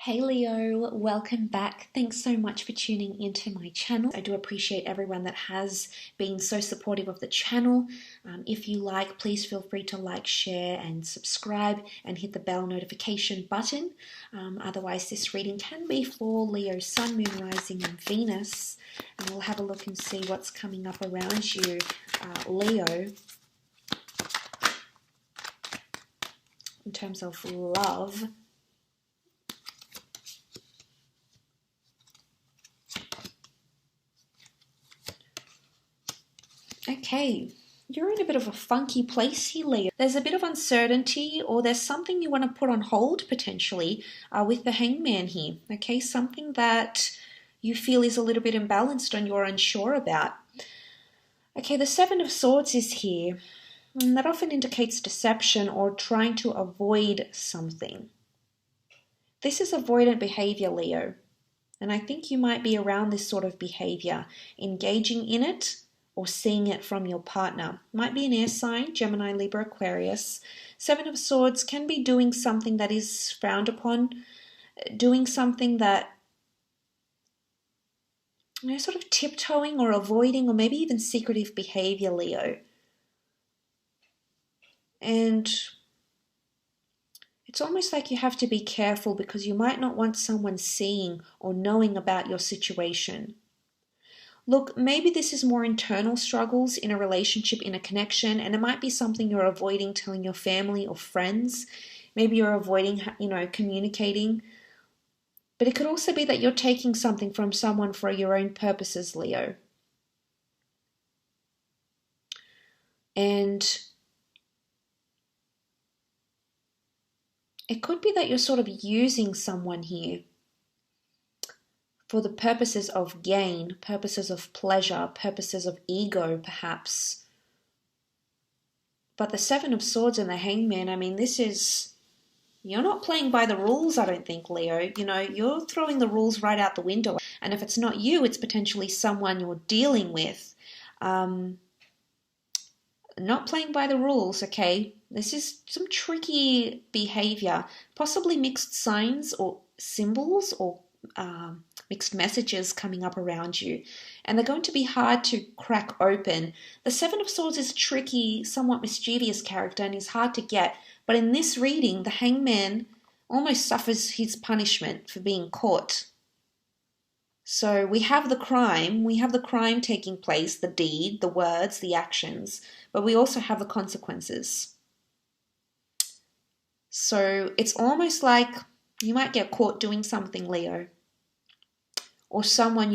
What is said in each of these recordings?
Hey Leo, welcome back. Thanks so much for tuning into my channel. I do appreciate everyone that has been so supportive of the channel. If you like, please feel free to like, share and subscribe and hit the bell notification button. Otherwise, this reading can be for Leo, Sun, Moon, Rising and Venus. And we'll have a look and see what's coming up around you, Leo, in terms of love. Okay, you're in a bit of a funky place here, Leo. There's a bit of uncertainty, or there's something you want to put on hold potentially with the Hangman here. Okay, something that you feel is a little bit imbalanced and you're unsure about. Okay, the Seven of Swords is here. And that often indicates deception or trying to avoid something. This is avoidant behavior, Leo. And I think you might be around this sort of behavior, engaging in it or seeing it from your partner. Might be an air sign, Gemini, Libra, Aquarius. Seven of Swords can be doing something that is frowned upon, doing something that, sort of tiptoeing or avoiding, or maybe even secretive behavior, Leo. And it's almost like you have to be careful because you might not want someone seeing or knowing about your situation. Look, maybe this is more internal struggles in a relationship, in a connection, and it might be something you're avoiding telling your family or friends. Maybe you're avoiding, communicating. But it could also be that you're taking something from someone for your own purposes, Leo. And it could be that you're sort of using someone here for the purposes of gain, purposes of pleasure, purposes of ego, perhaps. But the Seven of Swords and the Hangman, you're not playing by the rules, I don't think, Leo. You're throwing the rules right out the window. And if it's not you, it's potentially someone you're dealing with. Not playing by the rules, okay? This is some tricky behavior, possibly mixed signs or symbols or mixed messages coming up around you, and they're going to be hard to crack open. The Seven of Swords is a tricky, somewhat mischievous character and is hard to get, but in this reading, the Hangman almost suffers his punishment for being caught. So we have the crime taking place, the deed, the words, the actions, but we also have the consequences. So it's almost like you might get caught doing something, Leo. Or someone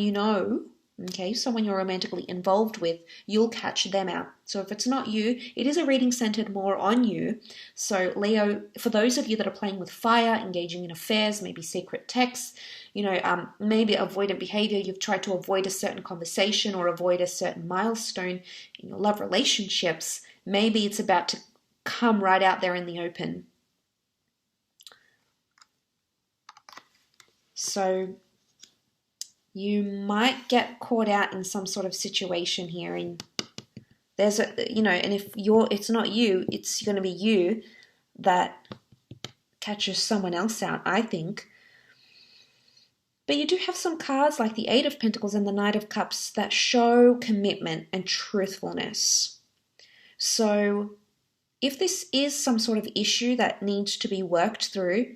someone you're romantically involved with, you'll catch them out. So if it's not you, it is a reading centered more on you. So Leo, for those of you that are playing with fire, engaging in affairs, maybe secret texts, maybe avoidant behavior, you've tried to avoid a certain conversation or avoid a certain milestone in your love relationships, maybe it's about to come right out there in the open. So you might get caught out in some sort of situation here, and there's and if it's not you, it's going to be you that catches someone else out, I think. But you do have some cards like the Eight of Pentacles and the Knight of Cups that show commitment and truthfulness. So if this is some sort of issue that needs to be worked through,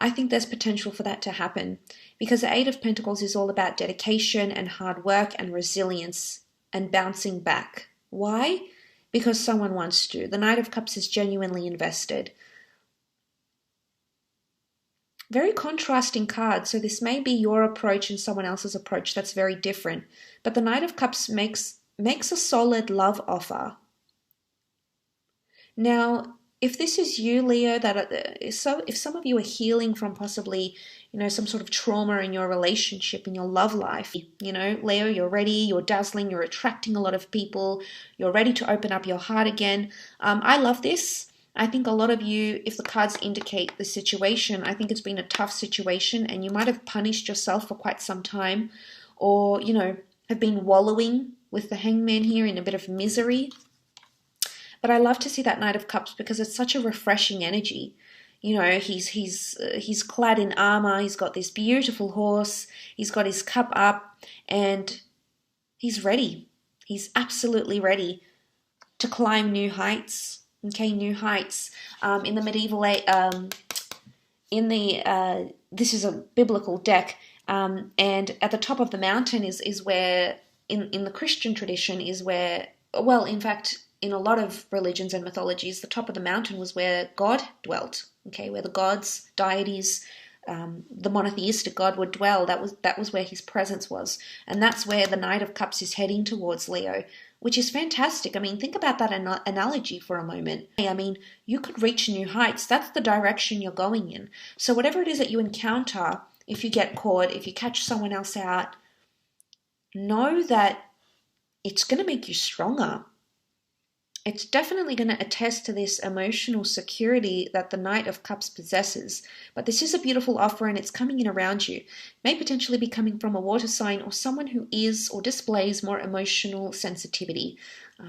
I think there's potential for that to happen, because the Eight of Pentacles is all about dedication and hard work and resilience and bouncing back. Why? Because someone wants to. The Knight of Cups is genuinely invested. Very contrasting card, so this may be your approach and someone else's approach that's very different. But the Knight of Cups makes a solid love offer. Now, if this is you, Leo, if some of you are healing from possibly, some sort of trauma in your relationship, in your love life, Leo, you're ready, you're dazzling, you're attracting a lot of people, you're ready to open up your heart again. I love this. I think a lot of you, if the cards indicate the situation, I think it's been a tough situation and you might have punished yourself for quite some time, or, have been wallowing with the Hangman here in a bit of misery. But I love to see that Knight of Cups because it's such a refreshing energy. You know, he's clad in armor. He's got this beautiful horse. He's got his cup up, and he's ready. He's absolutely ready to climb new heights. Okay, new heights. In the medieval, this is a biblical deck, and at the top of the mountain is where, in the Christian tradition, is where, well, in fact, in a lot of religions and mythologies, the top of the mountain was where God dwelt. Okay, where the gods, deities, the monotheistic God would dwell. That was where his presence was, and that's where the Knight of Cups is heading towards, Leo, which is fantastic. I mean, think about that analogy for a moment. I mean, you could reach new heights. That's the direction you're going in. So whatever it is that you encounter, if you get caught, if you catch someone else out, know that it's going to make you stronger. It's definitely going to attest to this emotional security that the Knight of Cups possesses. But this is a beautiful offer, and it's coming in around you. It may potentially be coming from a water sign or someone who is or displays more emotional sensitivity.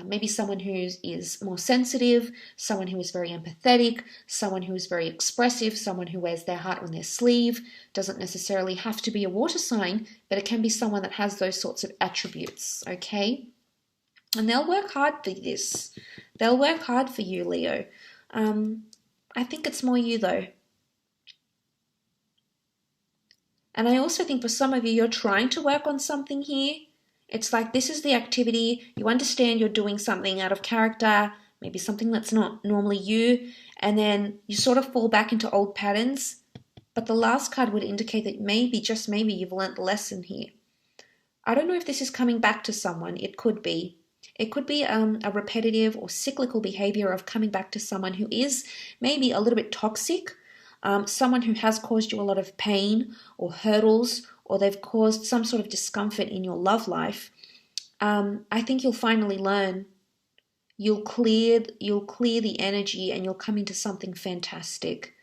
Maybe someone who is more sensitive, someone who is very empathetic, someone who is very expressive, someone who wears their heart on their sleeve. Doesn't necessarily have to be a water sign, but it can be someone that has those sorts of attributes, okay? And they'll work hard for this. They'll work hard for you, Leo. I think it's more you, though. And I also think for some of you, you're trying to work on something here. It's like this is the activity. You understand you're doing something out of character, maybe something that's not normally you, and then you sort of fall back into old patterns. But the last card would indicate that maybe, just maybe, you've learnt the lesson here. I don't know if this is coming back to someone. It could be. It could be a repetitive or cyclical behavior of coming back to someone who is maybe a little bit toxic, someone who has caused you a lot of pain or hurdles, or they've caused some sort of discomfort in your love life. I think you'll finally learn. You'll clear the energy, and you'll come into something fantastic.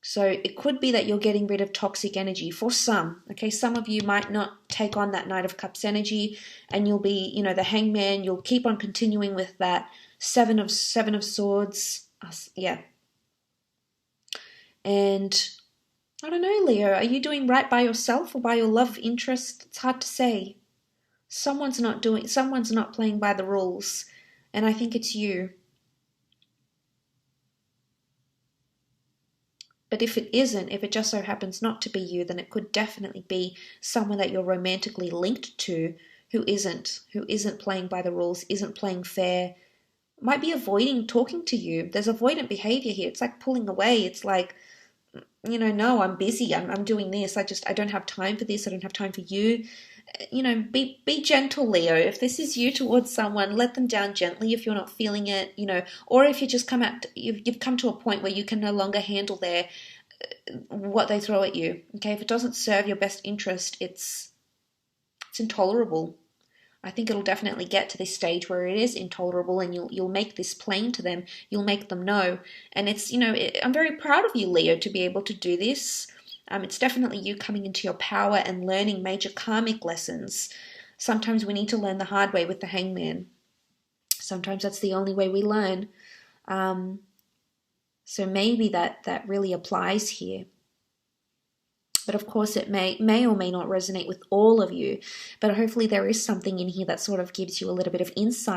So it could be that you're getting rid of toxic energy for some. Okay, some of you might not take on that Knight of Cups energy, and you'll be, you know, the Hangman. You'll keep on continuing with that Seven of Swords. Yeah. And I don't know, Leo. Are you doing right by yourself or by your love interest? It's hard to say. Someone's not playing by the rules, and I think it's you. But if it isn't, if it just so happens not to be you, then it could definitely be someone that you're romantically linked to who isn't playing by the rules, isn't playing fair, might be avoiding talking to you. There's avoidant behavior here. It's like pulling away. It's like, you know, no, I'm busy. I'm doing this. I don't have time for this. I don't have time for you. You know, be gentle, Leo. If this is you towards someone, let them down gently if you're not feeling it, you know, or if you just you've come to a point where you can no longer handle what they throw at you. Okay, if it doesn't serve your best interest, it's intolerable. I think it'll definitely get to this stage where it is intolerable, and you'll make this plain to them. You'll make them know, and it's, you know, I'm very proud of you, Leo, to be able to do this. It's definitely you coming into your power and learning major karmic lessons. Sometimes we need to learn the hard way with the Hangman. Sometimes that's the only way we learn. So maybe that really applies here. But of course it may or may not resonate with all of you. But hopefully there is something in here that sort of gives you a little bit of insight.